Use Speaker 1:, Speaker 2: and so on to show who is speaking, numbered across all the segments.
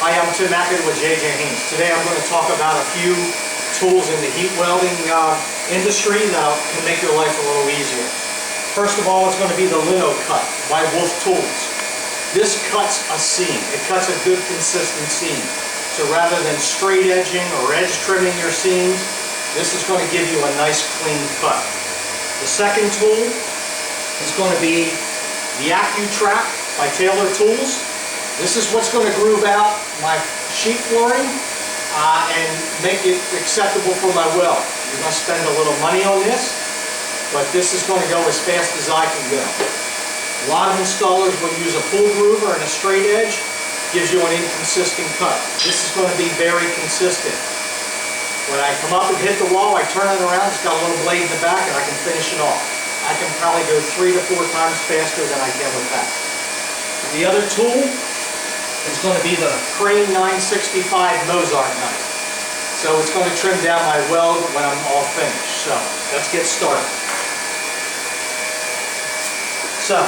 Speaker 1: Hi, I'm Tim Ackett with JJ Haynes. Today I'm going to talk about a few tools in the heat welding industry that can make your life a little easier. First of all, it's going to be the Leno Cut by Wolff Tools. This cuts a seam. It cuts a good consistent seam. So rather than straight edging or edge trimming your seams, this is going to give you a nice clean cut. The second tool is going to be the AccuTrack by Taylor Tools. This is what's going to groove out my sheet flooring and make it acceptable for my weld. You're going to spend a little money on this, but this is going to go as fast as I can go. A lot of installers will use a pull groover and a straight edge. Gives you an inconsistent cut. This is going to be very consistent. When I come up and hit the wall, I turn it around, it's got a little blade in the back, and I can finish it off. I can probably go 3 to 4 times faster than I can with that. The other tool is going to be the Crain 965 Mozart knife. So it's going to trim down my weld when I'm all finished. So let's get started. So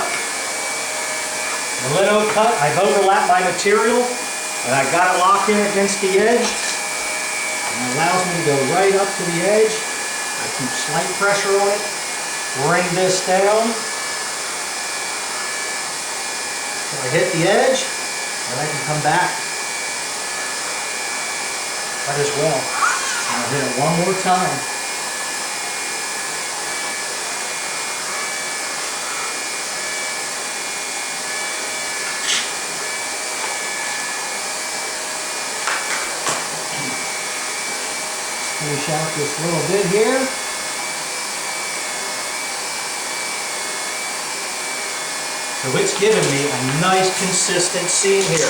Speaker 1: the Leno Cut, I've overlapped my material and I got it locked in against the edge. And it allows me to go right up to the edge. I keep slight pressure on it. Bring this down. So I hit the edge. And I can come back, cut as well. I'll hit it one more time. Finish out this little bit here. So it's giving me a nice consistent seam here.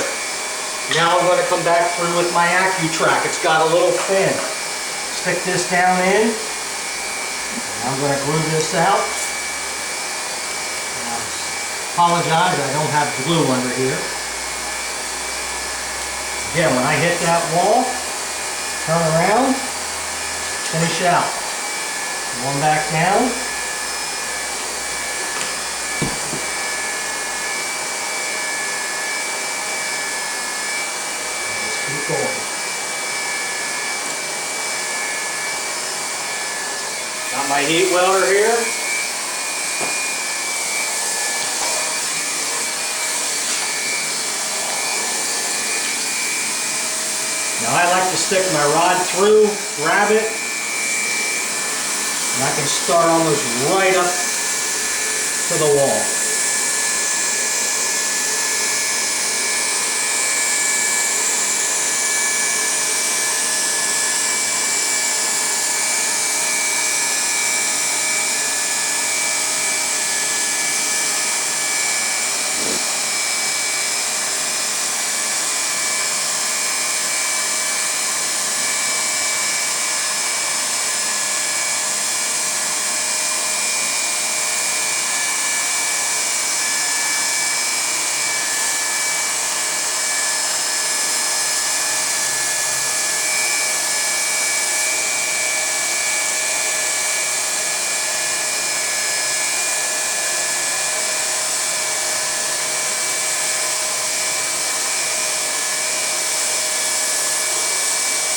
Speaker 1: Now I'm going to come back through with my AccuTrack. It's got a little fin. Stick this down in. And I'm going to glue this out. I apologize, I don't have glue under here. Again, when I hit that wall, turn around, finish out. One back down. Got my heat welder here. Now I like to stick my rod through, grab it, and I can start almost right up to the wall.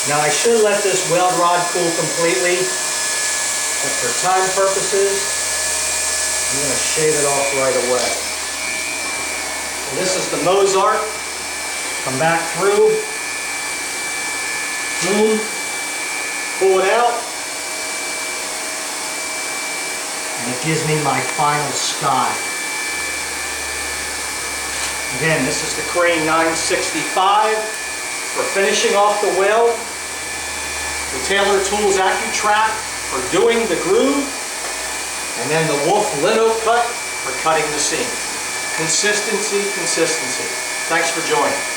Speaker 1: Now I should let this weld rod cool completely, but for time purposes, I'm going to shave it off right away. And this is the Mozart. Come back through, boom, pull it out, and it gives me my final sky. Again, this is the Crain 965 for finishing off the weld. The Taylor Tools AccuTrack for doing the groove, and then the Wolff Leno Cut for cutting the seam. Consistency, consistency. Thanks for joining.